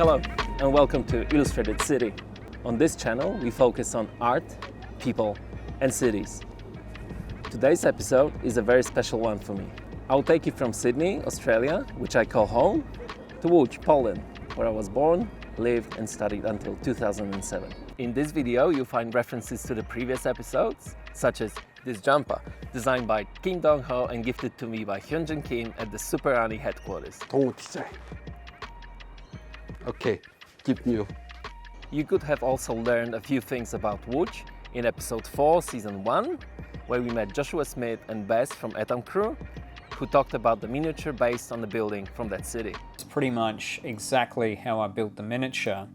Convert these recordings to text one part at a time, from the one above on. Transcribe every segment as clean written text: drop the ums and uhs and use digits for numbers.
Hello and welcome to Illustrated City. On this channel we focus on art, people and cities. Today's episode is a very special one for me. I'll take you from Sydney, Australia, which I call home, to Łódź, Poland, where I was born, lived and studied until 2007. In this video you'll find references to the previous episodes, such as this jumper, designed by Kim Dong-ho and gifted to me by Hyunjin Kim at the Super Ani headquarters. Okay, keep new. You could have also learned a few things about Łódź in episode 4, season 1, where we met Joshua Smith and Bess from Etam Crew, who talked about the miniature based on the building from that city. It's pretty much exactly how I built the miniature,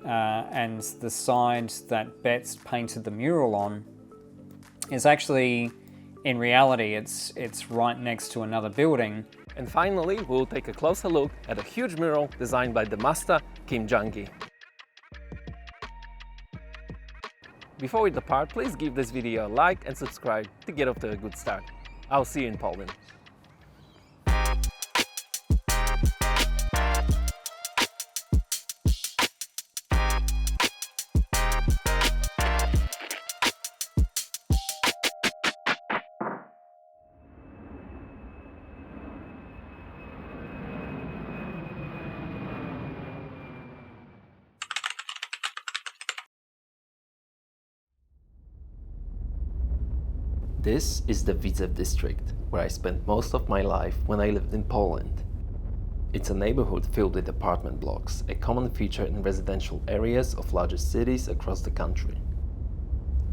and the side that Betts painted the mural on is actually, in reality, it's right next to another building. And finally, we'll take a closer look at a huge mural designed by the master Kim Jang-gi. Before we depart, please give this video a like and subscribe to get off to a good start. I'll see you in Poland. This is the Widzew district, where I spent most of my life when I lived in Poland. It's a neighborhood filled with apartment blocks, a common feature in residential areas of larger cities across the country.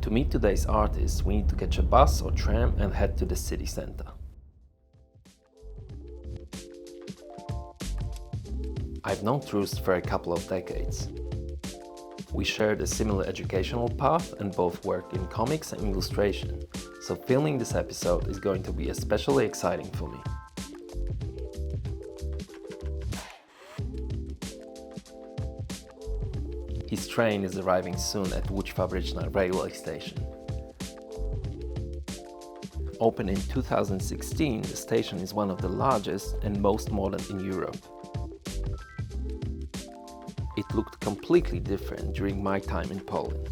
To meet today's artist, we need to catch a bus or tram and head to the city center. I've known Troost for a couple of decades. We shared a similar educational path and both work in comics and illustration, so filming this episode is going to be especially exciting for me. His train is arriving soon at Łódź Fabryczna railway station. Opened in 2016, the station is one of the largest and most modern in Europe. It looked completely different during my time in Poland.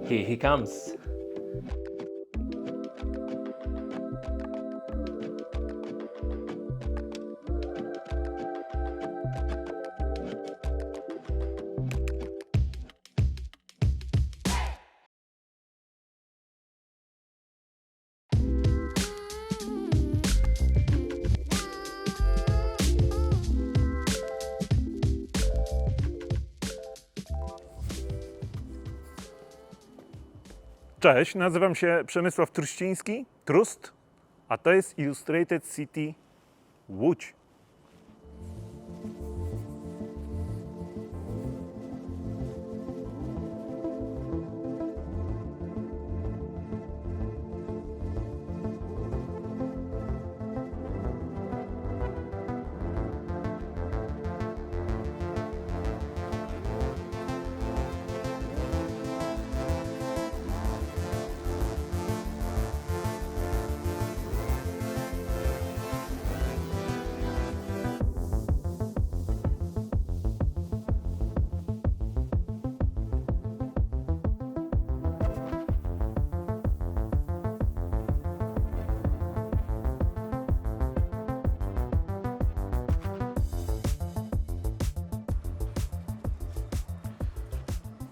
Here he comes. Cześć, nazywam się Przemysław Truściński, Trust, a to jest Illustrated City Łódź.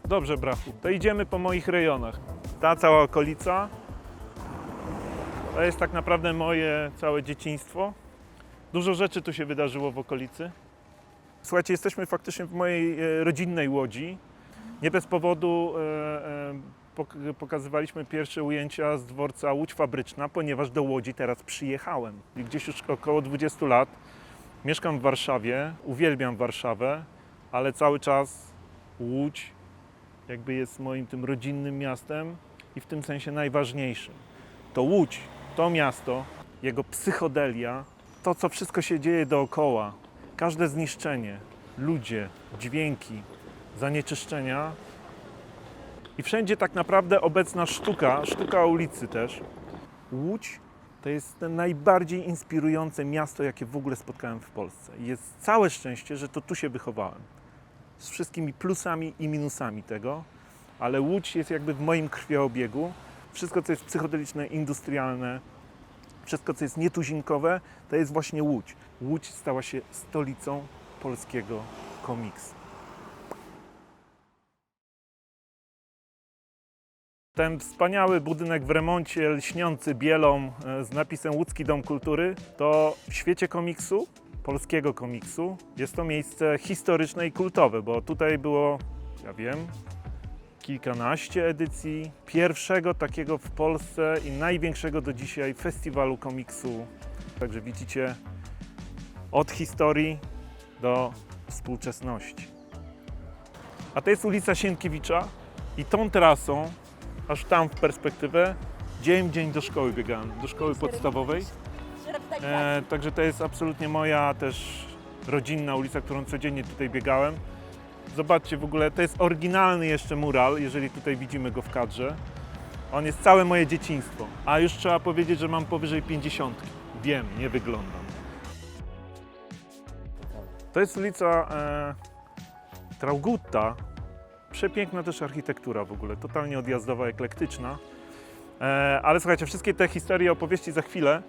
Dobrze, brachu, to idziemy po moich rejonach. Ta cała okolica to jest tak naprawdę moje całe dzieciństwo. Dużo rzeczy tu się wydarzyło w okolicy. Słuchajcie, jesteśmy faktycznie w mojej rodzinnej Łodzi. Nie bez powodu pokazywaliśmy pierwsze ujęcia z dworca Łódź Fabryczna, ponieważ do Łodzi teraz przyjechałem. I gdzieś już około 20 lat mieszkam w Warszawie, uwielbiam Warszawę, ale cały czas Łódź jakby jest moim tym rodzinnym miastem i w tym sensie najważniejszym. To Łódź, to miasto, jego psychodelia, to co wszystko się dzieje dookoła, każde zniszczenie, ludzie, dźwięki, zanieczyszczenia i wszędzie tak naprawdę obecna sztuka ulicy też. Łódź to jest najbardziej inspirujące miasto, jakie w ogóle spotkałem w Polsce. I jest całe szczęście, że to tu się wychowałem. Z wszystkimi plusami i minusami tego, ale Łódź jest jakby w moim krwiobiegu. Wszystko, co jest psychodeliczne, industrialne, wszystko, co jest nietuzinkowe, to jest właśnie Łódź. Łódź stała się stolicą polskiego komiksu. Ten wspaniały budynek w remoncie, lśniący bielą z napisem Łódzki Dom Kultury, to w świecie komiksu, polskiego komiksu, jest to miejsce historyczne i kultowe, bo tutaj było, ja wiem, kilkanaście edycji pierwszego takiego w Polsce i największego do dzisiaj festiwalu komiksu. Także widzicie, od historii do współczesności. A to jest ulica Sienkiewicza i tą trasą, aż tam w perspektywę, dzień do szkoły biegałem, do szkoły podstawowej. Także to jest absolutnie moja też rodzinna ulica, którą codziennie tutaj biegałem. Zobaczcie w ogóle, to jest oryginalny jeszcze mural, jeżeli tutaj widzimy go w kadrze. On jest całe moje dzieciństwo, a już trzeba powiedzieć, że mam powyżej 50. Wiem, nie wyglądam. To jest ulica Traugutta. Przepiękna też architektura w ogóle, totalnie odjazdowa, eklektyczna. Ale słuchajcie, wszystkie te historie, opowieści za chwilę,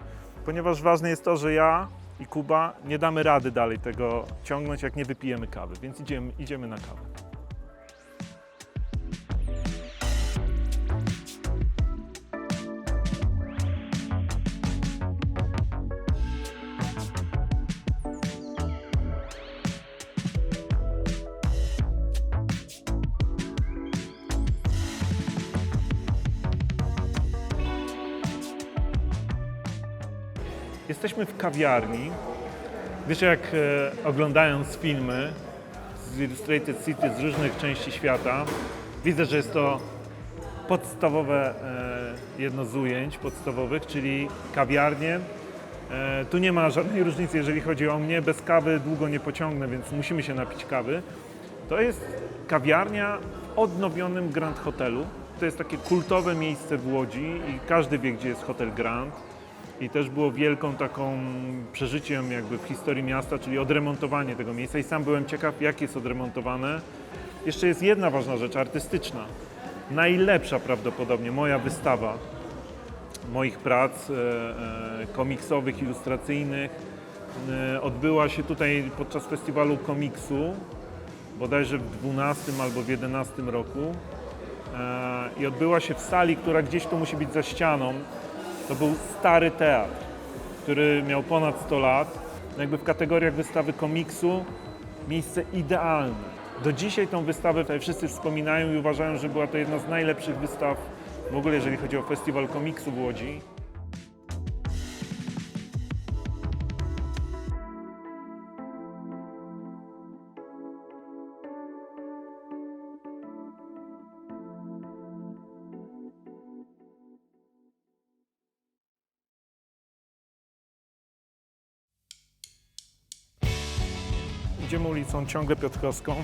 ponieważ ważne jest to, że ja i Kuba nie damy rady dalej tego ciągnąć, jak nie wypijemy kawy, więc idziemy na kawę. Jesteśmy w kawiarni. Wiecie, jak oglądając filmy z Illustrated City z różnych części świata, widzę, że jest to podstawowe jedno z ujęć podstawowych, czyli kawiarnie. Tu nie ma żadnej różnicy, jeżeli chodzi o mnie. Bez kawy długo nie pociągnę, więc musimy się napić kawy. To jest kawiarnia w odnowionym Grand Hotelu. To jest takie kultowe miejsce w Łodzi i każdy wie, gdzie jest Hotel Grand. I też było wielką taką przeżyciem jakby w historii miasta, czyli odremontowanie tego miejsca i sam byłem ciekaw, jak jest odremontowane. Jeszcze jest jedna ważna rzecz, artystyczna. Najlepsza prawdopodobnie moja wystawa moich prac komiksowych, ilustracyjnych odbyła się tutaj podczas festiwalu komiksu, bodajże w 12 albo w 11 roku i odbyła się w sali, która gdzieś tu musi być za ścianą. To był stary teatr, który miał ponad 100 lat. Jakby w kategoriach wystawy komiksu miejsce idealne. Do dzisiaj tą wystawę tutaj wszyscy wspominają i uważają, że była to jedna z najlepszych wystaw w ogóle, jeżeli chodzi o festiwal komiksu w Łodzi. Idziemy ulicą ciągle Piotrkowską.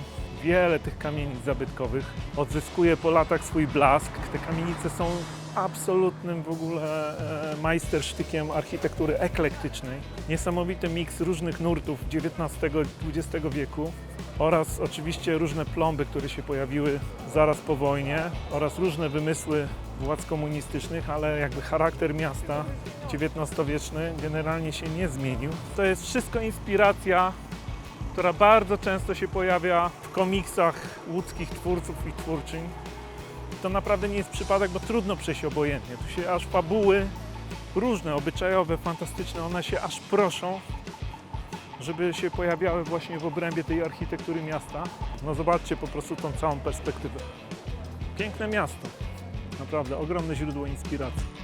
Wiele tych kamienic zabytkowych odzyskuje po latach swój blask. Te kamienice są absolutnym w ogóle majstersztykiem architektury eklektycznej. Niesamowity miks różnych nurtów XIX-XX wieku oraz oczywiście różne plomby, które się pojawiły zaraz po wojnie oraz różne wymysły władz komunistycznych, ale jakby charakter miasta XIX-wieczny generalnie się nie zmienił. To jest wszystko inspiracja, która bardzo często się pojawia w komiksach łódzkich twórców i twórczyń. To naprawdę nie jest przypadek, bo trudno przejść obojętnie. Tu się aż fabuły różne, obyczajowe, fantastyczne, one się aż proszą, żeby się pojawiały właśnie w obrębie tej architektury miasta. No zobaczcie po prostu tą całą perspektywę. Piękne miasto. Naprawdę ogromne źródło inspiracji.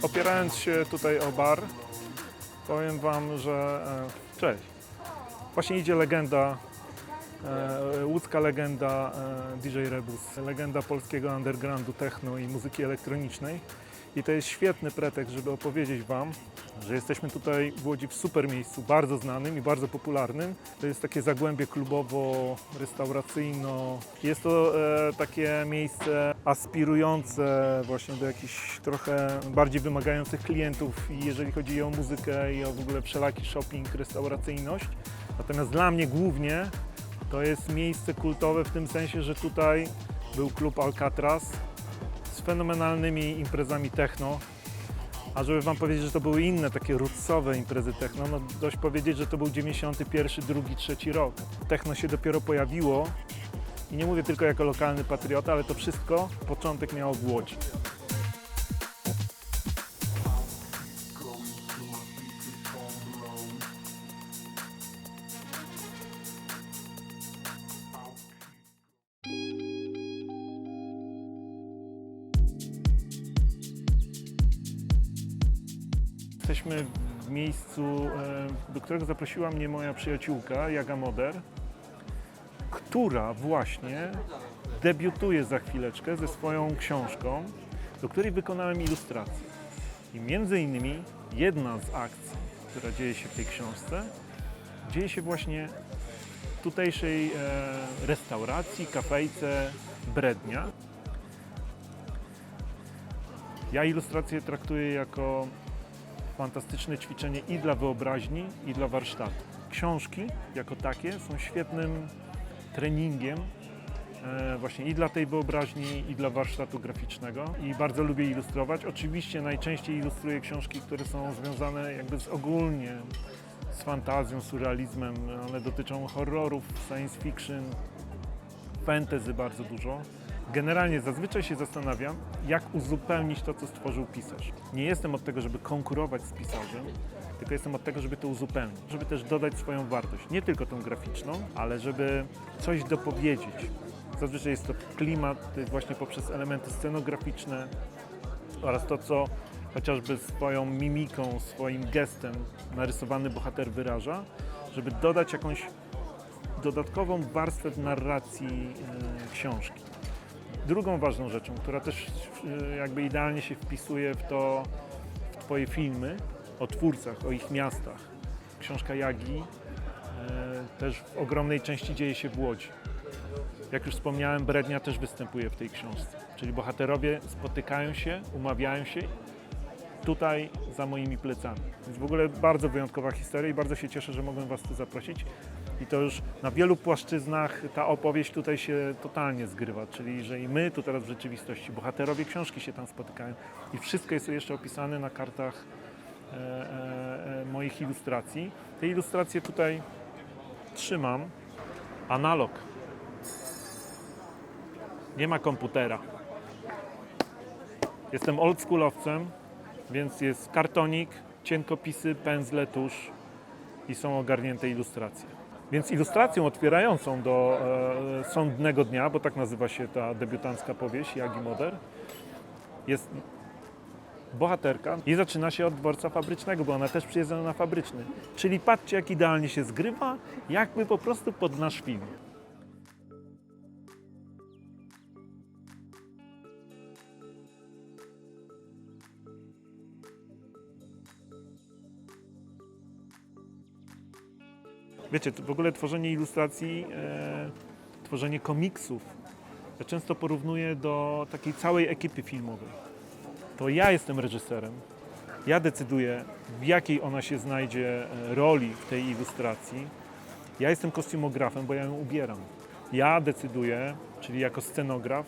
Opierając się tutaj o bar, powiem Wam, że cześć. Właśnie idzie legenda, łódzka legenda DJ Rebus, legenda polskiego undergroundu techno i muzyki elektronicznej. I to jest świetny pretekst, żeby opowiedzieć Wam, że jesteśmy tutaj w Łodzi w super miejscu, bardzo znanym i bardzo popularnym. To jest takie zagłębie klubowo-restauracyjno. Jest to takie miejsce aspirujące właśnie do jakichś trochę bardziej wymagających klientów, jeżeli chodzi o muzykę i o w ogóle wszelaki shopping, restauracyjność. Natomiast dla mnie głównie to jest miejsce kultowe w tym sensie, że tutaj był klub Alcatraz z fenomenalnymi imprezami techno. A żeby Wam powiedzieć, że to były inne takie rootsowe imprezy techno, no dość powiedzieć, że to był 91, 2, 3 rok. Techno się dopiero pojawiło i nie mówię tylko jako lokalny patriota, ale to wszystko początek miało w Łodzi. Jesteśmy w miejscu, do którego zaprosiła mnie moja przyjaciółka Jaga Moder, która właśnie debiutuje za chwileczkę ze swoją książką, do której wykonałem ilustrację. I między innymi jedna z akcji, która dzieje się w tej książce, dzieje się właśnie w tutejszej restauracji, kafejce Brednia. Ja ilustrację traktuję jako fantastyczne ćwiczenie i dla wyobraźni, i dla warsztatu. Książki jako takie są świetnym treningiem właśnie i dla tej wyobraźni, i dla warsztatu graficznego. I bardzo lubię ilustrować. Oczywiście najczęściej ilustruję książki, które są związane jakby ogólnie z fantazją, surrealizmem. One dotyczą horrorów, science fiction, fantasy bardzo dużo. Generalnie zazwyczaj się zastanawiam, jak uzupełnić to, co stworzył pisarz. Nie jestem od tego, żeby konkurować z pisarzem, tylko jestem od tego, żeby to uzupełnić, żeby też dodać swoją wartość. Nie tylko tą graficzną, ale żeby coś dopowiedzieć. Zazwyczaj jest to klimat właśnie poprzez elementy scenograficzne oraz to, co chociażby swoją mimiką, swoim gestem narysowany bohater wyraża, żeby dodać jakąś dodatkową warstwę w narracji książki. Drugą ważną rzeczą, która też jakby idealnie się wpisuje w Twoje filmy o twórcach, o ich miastach. Książka Jagi też w ogromnej części dzieje się w Łodzi. Jak już wspomniałem, Brednia też występuje w tej książce. Czyli bohaterowie spotykają się, umawiają się tutaj za moimi plecami. Więc w ogóle bardzo wyjątkowa historia i bardzo się cieszę, że mogłem Was tu zaprosić. I to już na wielu płaszczyznach ta opowieść tutaj się totalnie zgrywa, czyli że i my tu teraz w rzeczywistości, bohaterowie książki się tam spotykają i wszystko jest jeszcze opisane na kartach moich ilustracji. Te ilustracje tutaj trzymam, analog. Nie ma komputera. Jestem oldschoolowcem, więc jest kartonik, cienkopisy, pędzle, tusz i są ogarnięte ilustracje. Więc ilustracją otwierającą do Sądnego Dnia, bo tak nazywa się ta debiutancka powieść Jagi Moder, jest bohaterka i zaczyna się od dworca fabrycznego, bo ona też przyjeżdża na fabryczny. Czyli patrzcie, jak idealnie się zgrywa, jakby po prostu pod nasz film. Wiecie, w ogóle tworzenie ilustracji, tworzenie komiksów, ja często porównuję do takiej całej ekipy filmowej. To ja jestem reżyserem, ja decyduję, w jakiej ona się znajdzie roli w tej ilustracji. Ja jestem kostiumografem, bo ja ją ubieram. Ja decyduję, czyli jako scenograf,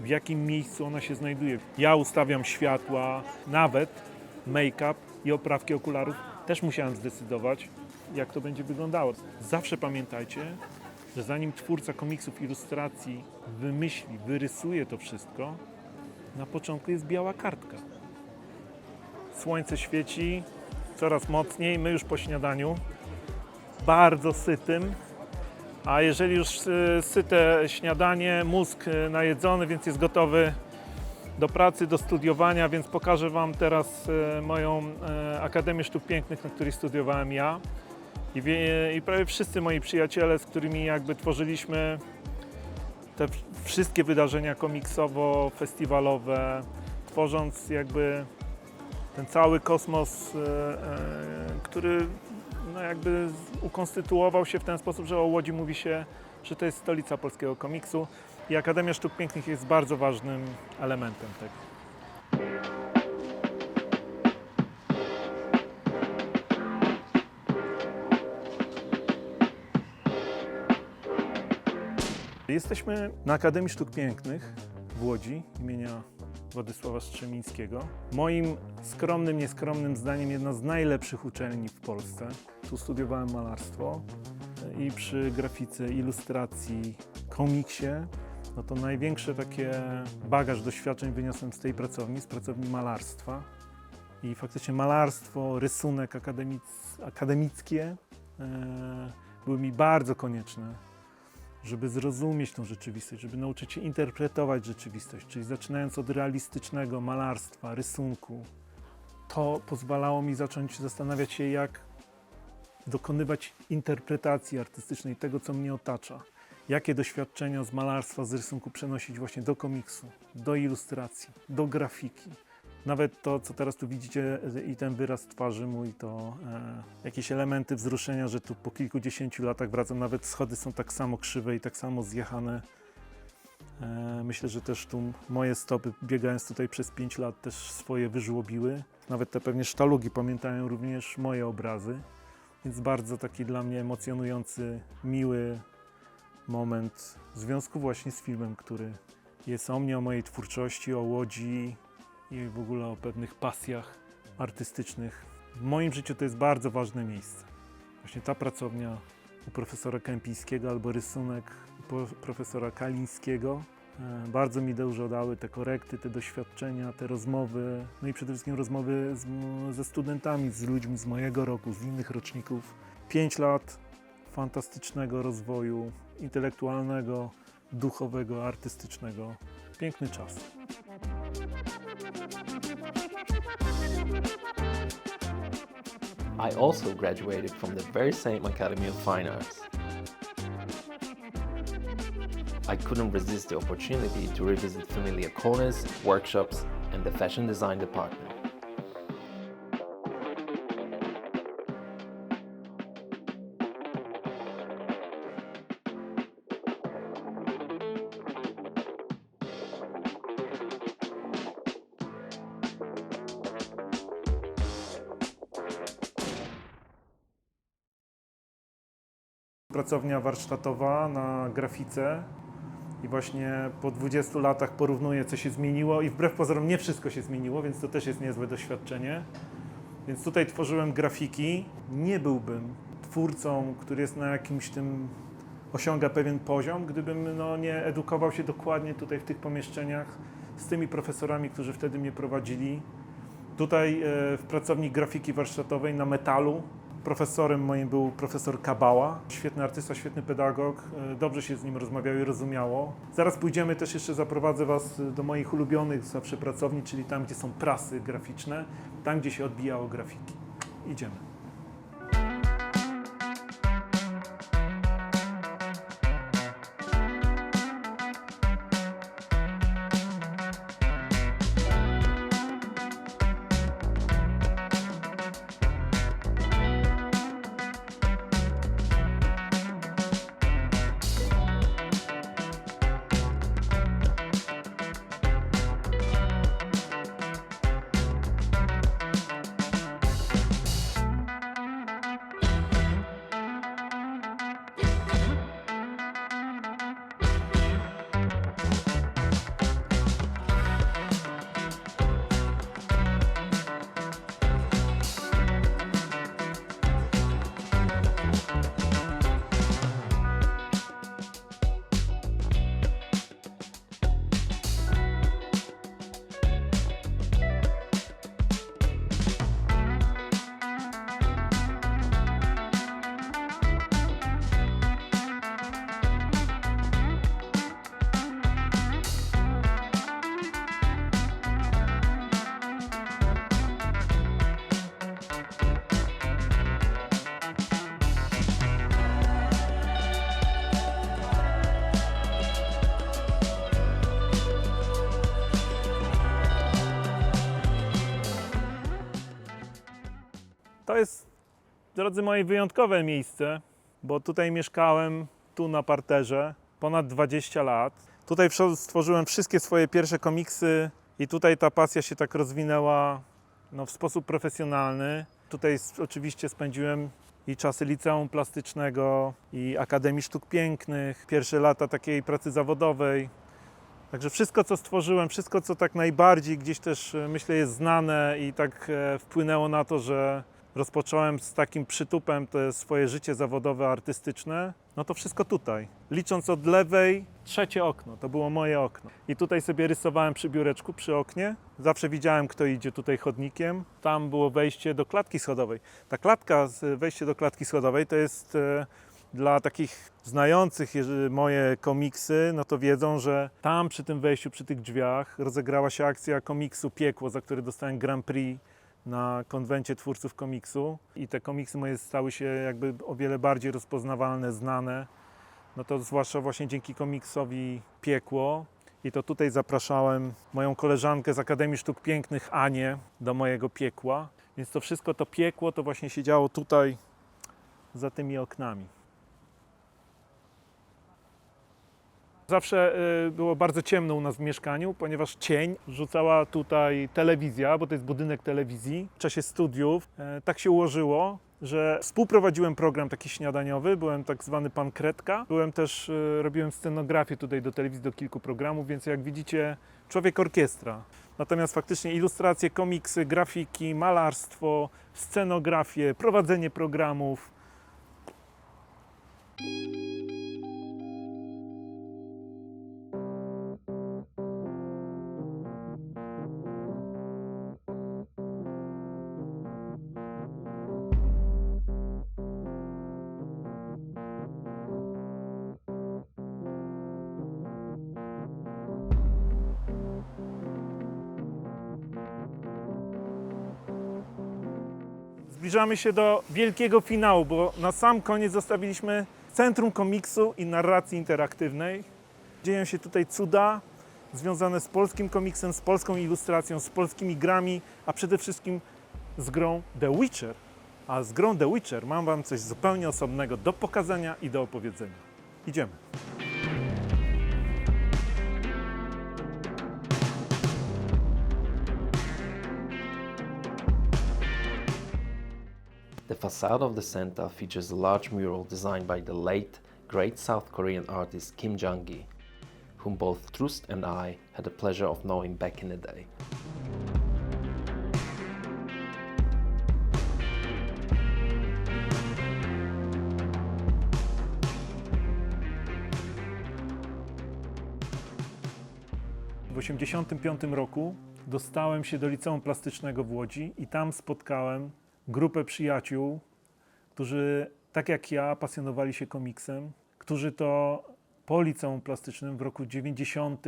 w jakim miejscu ona się znajduje. Ja ustawiam światła, nawet make-up i oprawki okularów też musiałem zdecydować, jak to będzie wyglądało. Zawsze pamiętajcie, że zanim twórca komiksów, ilustracji wymyśli, wyrysuje to wszystko, na początku jest biała kartka. Słońce świeci coraz mocniej, my już po śniadaniu, bardzo sytym, a jeżeli już syte śniadanie, mózg najedzony, więc jest gotowy do pracy, do studiowania, więc pokażę Wam teraz moją Akademię Sztuk Pięknych, na której studiowałem ja. I prawie wszyscy moi przyjaciele, z którymi jakby tworzyliśmy te wszystkie wydarzenia komiksowo-festiwalowe, tworząc jakby ten cały kosmos, który no jakby ukonstytuował się w ten sposób, że o Łodzi mówi się, że to jest stolica polskiego komiksu i Akademia Sztuk Pięknych jest bardzo ważnym elementem tego. Jesteśmy na Akademii Sztuk Pięknych w Łodzi imienia Władysława Strzemińskiego. Moim skromnym, nieskromnym zdaniem jedna z najlepszych uczelni w Polsce. Tu studiowałem malarstwo i przy grafice, ilustracji, komiksie, no to największe takie bagaż doświadczeń wyniosłem z tej pracowni, z pracowni malarstwa. I faktycznie malarstwo, rysunek akademickie były mi bardzo konieczne, żeby zrozumieć tą rzeczywistość, żeby nauczyć się interpretować rzeczywistość, czyli zaczynając od realistycznego malarstwa, rysunku. To pozwalało mi zacząć zastanawiać się, jak dokonywać interpretacji artystycznej tego, co mnie otacza. Jakie doświadczenia z malarstwa, z rysunku przenosić właśnie do komiksu, do ilustracji, do grafiki. Nawet to, co teraz tu widzicie i ten wyraz twarzy mój, to jakieś elementy wzruszenia, że tu po kilkudziesięciu latach wracam, nawet schody są tak samo krzywe i tak samo zjechane. Myślę, że też tu moje stopy, biegając tutaj przez 5 lat, też swoje wyżłobiły. Nawet te pewnie sztalugi pamiętają również moje obrazy. Więc bardzo taki dla mnie emocjonujący, miły moment w związku właśnie z filmem, który jest o mnie, o mojej twórczości, o Łodzi i w ogóle o pewnych pasjach artystycznych. W moim życiu to jest bardzo ważne miejsce. Właśnie ta pracownia u profesora Kępińskiego albo rysunek u profesora Kalińskiego. Bardzo mi dużo dały te korekty, te doświadczenia, te rozmowy, no i przede wszystkim rozmowy ze studentami, z ludźmi z mojego roku, z innych roczników. 5 lat fantastycznego rozwoju intelektualnego, duchowego, artystycznego. Piękny czas. I also graduated from the very same Academy of Fine Arts. I couldn't resist the opportunity to revisit familiar corners, workshops, and the fashion design department. Pracownia warsztatowa na grafice i właśnie po 20 latach porównuję, co się zmieniło i wbrew pozorom nie wszystko się zmieniło, więc to też jest niezłe doświadczenie. Więc tutaj tworzyłem grafiki. Nie byłbym twórcą, który jest na jakimś tym, osiąga pewien poziom, gdybym nie edukował się dokładnie tutaj w tych pomieszczeniach z tymi profesorami, którzy wtedy mnie prowadzili. Tutaj w pracowni grafiki warsztatowej na metalu. Profesorem moim był profesor Kabała, świetny artysta, świetny pedagog, dobrze się z nim rozmawiało i rozumiało. Zaraz pójdziemy, też jeszcze zaprowadzę Was do moich ulubionych zawsze pracowni, czyli tam, gdzie są prasy graficzne, tam, gdzie się odbijało grafiki. Idziemy. Drodzy moi, wyjątkowe miejsce, bo tutaj mieszkałem, tu na parterze, ponad 20 lat. Tutaj stworzyłem wszystkie swoje pierwsze komiksy i tutaj ta pasja się tak rozwinęła w sposób profesjonalny. Tutaj oczywiście spędziłem i czasy liceum plastycznego, i Akademii Sztuk Pięknych, pierwsze lata takiej pracy zawodowej. Także wszystko, co stworzyłem, wszystko, co tak najbardziej gdzieś też, myślę, jest znane i tak wpłynęło na to, że rozpocząłem z takim przytupem te swoje życie zawodowe, artystyczne, no to wszystko tutaj. Licząc od lewej, trzecie okno, to było moje okno. I tutaj sobie rysowałem przy biureczku, przy oknie. Zawsze widziałem, kto idzie tutaj chodnikiem. Tam było wejście do klatki schodowej. Ta klatka, wejście do klatki schodowej to jest dla takich znających moje komiksy, no to wiedzą, że tam przy tym wejściu, przy tych drzwiach rozegrała się akcja komiksu Piekło, za który dostałem Grand Prix na konwencie twórców komiksu i te komiksy moje stały się jakby o wiele bardziej rozpoznawalne, znane. No to zwłaszcza właśnie dzięki komiksowi Piekło. I to tutaj zapraszałem moją koleżankę z Akademii Sztuk Pięknych, Anię, do mojego piekła. Więc to wszystko to piekło to właśnie się działo tutaj, za tymi oknami. Zawsze było bardzo ciemno u nas w mieszkaniu, ponieważ cień rzucała tutaj telewizja, bo to jest budynek telewizji. W czasie studiów tak się ułożyło, że współprowadziłem program taki śniadaniowy, byłem tak zwany pan Kredka. Byłem też, robiłem scenografię tutaj do telewizji, do kilku programów, więc jak widzicie, człowiek orkiestra. Natomiast faktycznie ilustracje, komiksy, grafiki, malarstwo, scenografię, prowadzenie programów. Zbliżamy się do wielkiego finału, bo na sam koniec zostawiliśmy Centrum Komiksu i Narracji Interaktywnej. Dzieją się tutaj cuda związane z polskim komiksem, z polską ilustracją, z polskimi grami, a przede wszystkim z grą The Witcher. A z grą The Witcher mam Wam coś zupełnie osobnego do pokazania i do opowiedzenia. Idziemy. The facade of the center features a large mural designed by the late, great South Korean artist Kim Jong-gi, whom both Trust and I had the pleasure of knowing back in the day. W 1985 roku dostałem się do Liceum Plastycznego w Łodzi i tam spotkałem grupę przyjaciół, którzy tak jak ja pasjonowali się komiksem, którzy to po Liceum Plastycznym w roku 90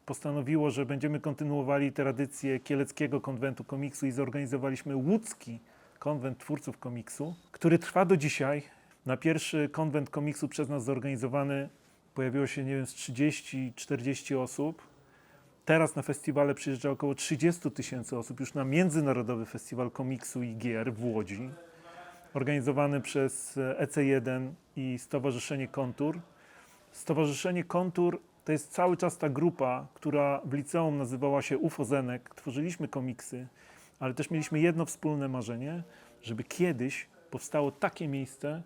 postanowiło, że będziemy kontynuowali tradycję Kieleckiego Konwentu Komiksu i zorganizowaliśmy łódzki Konwent Twórców Komiksu, który trwa do dzisiaj. Na pierwszy konwent komiksu przez nas zorganizowany pojawiło się, nie wiem, z 30-40 osób. Teraz na festiwale przyjeżdża około 30 000 osób, już na Międzynarodowy Festiwal Komiksu i Gier w Łodzi, organizowany przez EC1 i Stowarzyszenie Kontur. Stowarzyszenie Kontur to jest cały czas ta grupa, która w liceum nazywała się UFO Zenek. Tworzyliśmy komiksy, ale też mieliśmy jedno wspólne marzenie, żeby kiedyś powstało takie miejsce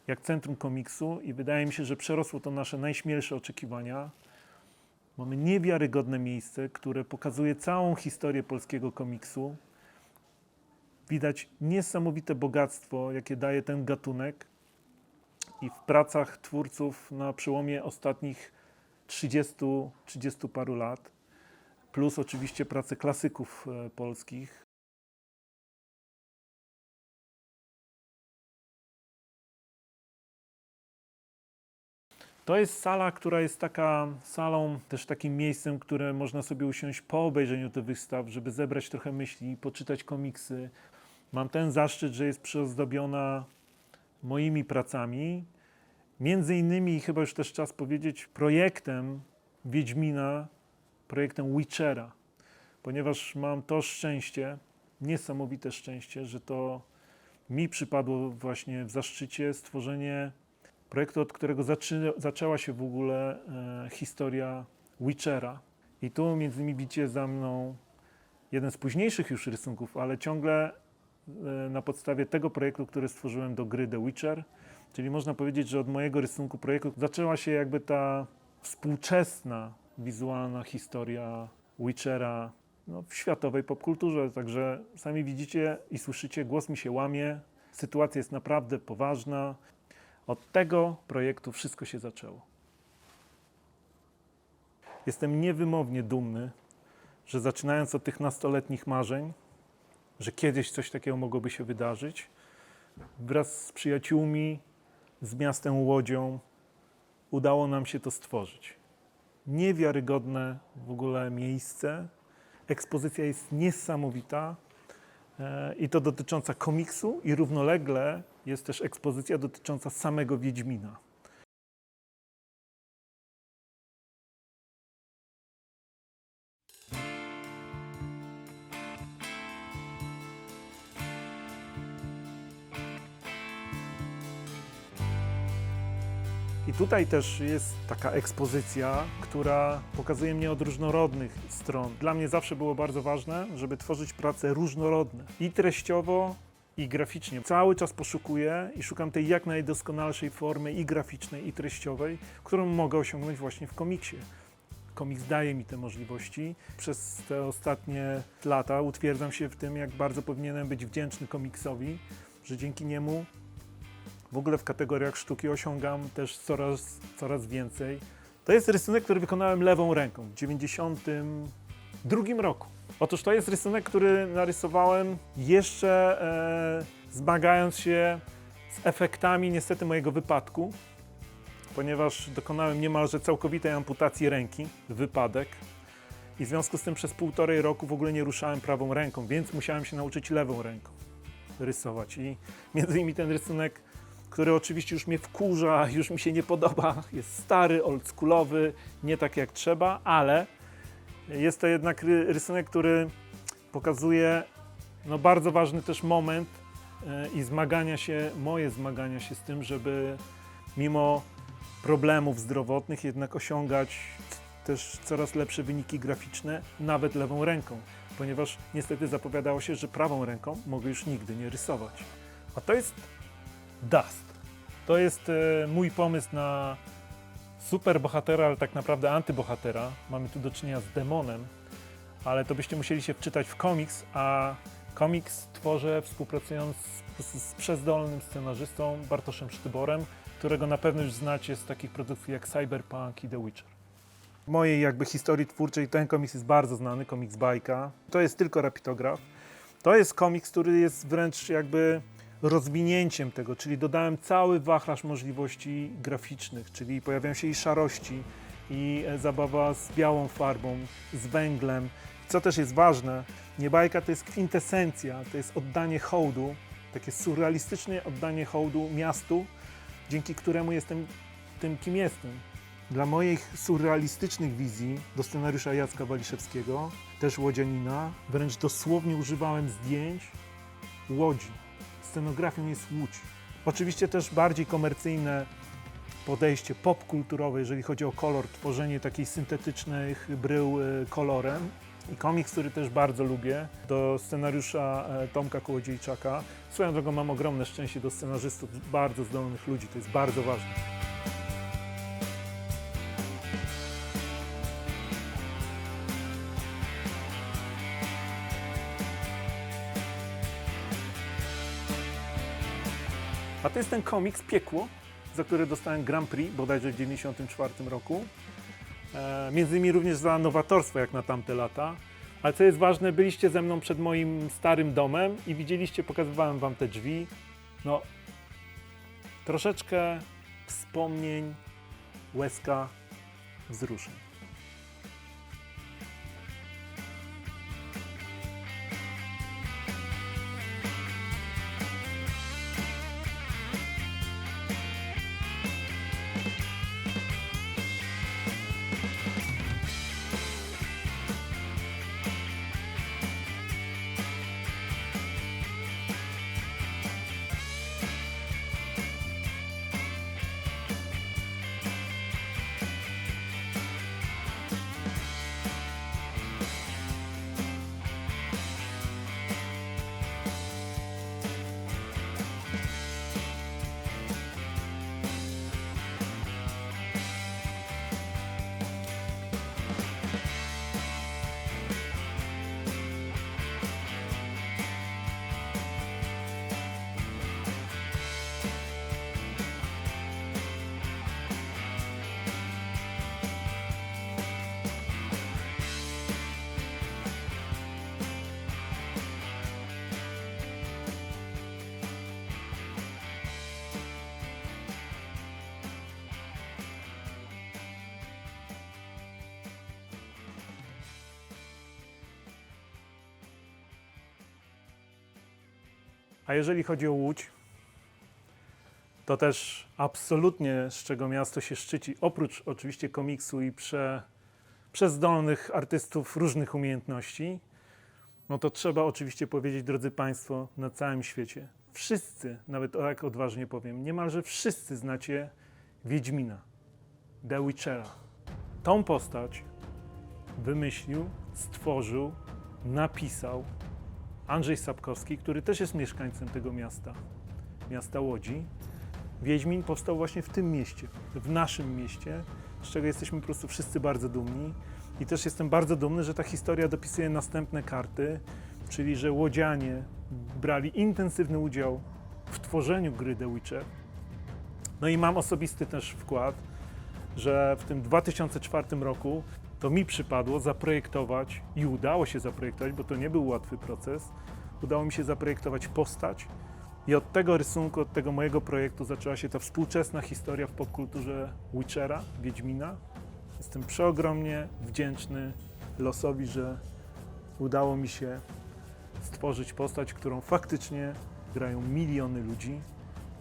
jak Centrum Komiksu i wydaje mi się, że przerosło to nasze najśmielsze oczekiwania. Mamy niewiarygodne miejsce, które pokazuje całą historię polskiego komiksu. Widać niesamowite bogactwo, jakie daje ten gatunek i w pracach twórców na przełomie ostatnich 30 paru lat, plus oczywiście prace klasyków polskich. To jest sala, która jest taka salą, też takim miejscem, które można sobie usiąść po obejrzeniu tych wystaw, żeby zebrać trochę myśli, poczytać komiksy. Mam ten zaszczyt, że jest przyozdobiona moimi pracami, między innymi, chyba już też czas powiedzieć, projektem Wiedźmina, projektem Witchera, ponieważ mam to szczęście, niesamowite szczęście, że to mi przypadło właśnie w zaszczycie stworzenie projektu, od którego zaczęła się w ogóle historia Witchera. I tu między innymi widzicie za mną jeden z późniejszych już rysunków, ale ciągle na podstawie tego projektu, który stworzyłem do gry The Witcher. Czyli można powiedzieć, że od mojego rysunku projektu zaczęła się jakby ta współczesna, wizualna historia Witchera w światowej popkulturze. Także sami widzicie i słyszycie, głos mi się łamie, sytuacja jest naprawdę poważna. Od tego projektu wszystko się zaczęło. Jestem niewymownie dumny, że zaczynając od tych nastoletnich marzeń, że kiedyś coś takiego mogłoby się wydarzyć, wraz z przyjaciółmi, z miastem Łodzią, udało nam się to stworzyć. Niewiarygodne w ogóle miejsce. Ekspozycja jest niesamowita i to dotycząca komiksu i równolegle jest też ekspozycja dotycząca samego Wiedźmina. I tutaj też jest taka ekspozycja, która pokazuje mnie od różnorodnych stron. Dla mnie zawsze było bardzo ważne, żeby tworzyć prace różnorodne i treściowo, i graficznie. Cały czas poszukuję i szukam tej jak najdoskonalszej formy i graficznej, i treściowej, którą mogę osiągnąć właśnie w komiksie. Komiks daje mi te możliwości. Przez te ostatnie lata utwierdzam się w tym, jak bardzo powinienem być wdzięczny komiksowi, że dzięki niemu w ogóle w kategoriach sztuki osiągam też coraz więcej. To jest rysunek, który wykonałem lewą ręką w 1992 roku. Otóż to jest rysunek, który narysowałem jeszcze zmagając się z efektami niestety mojego wypadku, ponieważ dokonałem niemalże całkowitej amputacji ręki, wypadek. I w związku z tym przez 1,5 roku w ogóle nie ruszałem prawą ręką, więc musiałem się nauczyć lewą ręką rysować. I między innymi ten rysunek, który oczywiście już mnie wkurza, już mi się nie podoba, jest stary, oldschoolowy, nie tak jak trzeba, ale jest to jednak rysunek, który pokazuje bardzo ważny też moment i moje zmagania się z tym, żeby mimo problemów zdrowotnych jednak osiągać też coraz lepsze wyniki graficzne, nawet lewą ręką, ponieważ niestety zapowiadało się, że prawą ręką mogę już nigdy nie rysować. A to jest Dust. To jest mój pomysł na superbohatera, ale tak naprawdę antybohatera. Mamy tu do czynienia z demonem, ale to byście musieli się wczytać w komiks, a komiks tworzę współpracując z przezdolnym scenarzystą Bartoszem Sztyborem, którego na pewno już znacie z takich produkcji jak Cyberpunk i The Witcher. W mojej jakby historii twórczej ten komiks jest bardzo znany, komiks bajka. To jest tylko rapitograf. To jest komiks, który jest wręcz jakby rozwinięciem tego, czyli dodałem cały wachlarz możliwości graficznych, czyli pojawiają się i szarości, i zabawa z białą farbą, z węglem. Co też jest ważne, niebajka to jest kwintesencja, to jest oddanie hołdu, takie surrealistyczne oddanie hołdu miastu, dzięki któremu jestem tym, kim jestem. Dla moich surrealistycznych wizji do scenariusza Jacka Waliszewskiego, też łodzianina, wręcz dosłownie używałem zdjęć Łodzi. Scenografią jest Łódź. Oczywiście też bardziej komercyjne podejście popkulturowe, jeżeli chodzi o kolor, tworzenie takiej syntetycznych brył kolorem. I komiks, który też bardzo lubię, do scenariusza Tomka Kołodziejczaka. Swoją drogą mam ogromne szczęście do scenarzystów, bardzo zdolnych ludzi, to jest bardzo ważne. A to jest ten komiks Piekło, za który dostałem Grand Prix bodajże w 1994 roku. Między innymi również za nowatorstwo jak na tamte lata. Ale co jest ważne, byliście ze mną przed moim starym domem i widzieliście, pokazywałem wam te drzwi. No, troszeczkę wspomnień, łezka wzruszeń. A jeżeli chodzi o Łódź, to też absolutnie z czego miasto się szczyci, oprócz oczywiście komiksu i przezdolnych artystów różnych umiejętności, no to trzeba oczywiście powiedzieć, drodzy Państwo, na całym świecie, wszyscy, nawet tak odważnie powiem, niemalże wszyscy znacie Wiedźmina, The Witchera. Tą postać wymyślił, stworzył, napisał Andrzej Sapkowski, który też jest mieszkańcem tego miasta Łodzi. Wiedźmin powstał właśnie w tym mieście, w naszym mieście, z czego jesteśmy po prostu wszyscy bardzo dumni. I też jestem bardzo dumny, że ta historia dopisuje następne karty, czyli że łodzianie brali intensywny udział w tworzeniu gry The Witcher. No i mam osobisty też wkład, że w tym 2004 roku to mi przypadło zaprojektować i udało się zaprojektować, bo to nie był łatwy proces, udało mi się zaprojektować postać i od tego rysunku, od tego mojego projektu zaczęła się ta współczesna historia w popkulturze Witchera, Wiedźmina. Jestem przeogromnie wdzięczny losowi, że udało mi się stworzyć postać, którą faktycznie grają miliony ludzi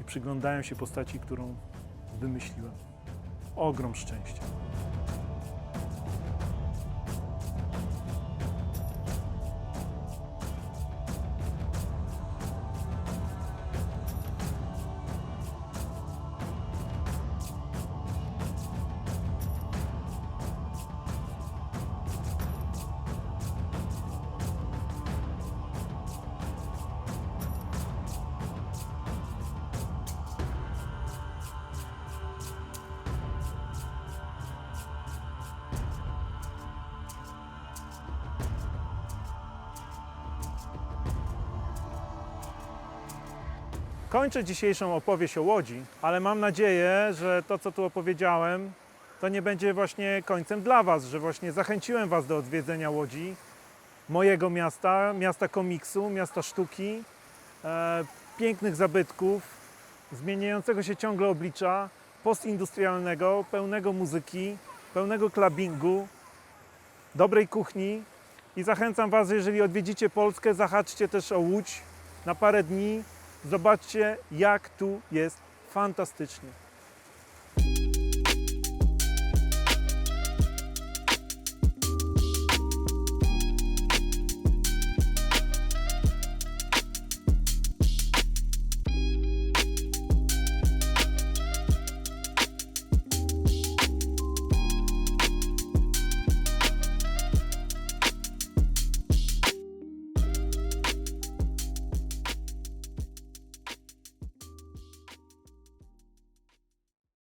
i przyglądają się postaci, którą wymyśliłem. Ogrom szczęścia. Kończę dzisiejszą opowieść o Łodzi, ale mam nadzieję, że to, co tu opowiedziałem, to nie będzie właśnie końcem dla Was, że właśnie zachęciłem Was do odwiedzenia Łodzi, mojego miasta, miasta komiksu, miasta sztuki, pięknych zabytków, zmieniającego się ciągle oblicza, postindustrialnego, pełnego muzyki, pełnego clubbingu, dobrej kuchni i zachęcam Was, jeżeli odwiedzicie Polskę, zahaczcie też o Łódź na parę dni. Zobaczcie, jak tu jest fantastycznie.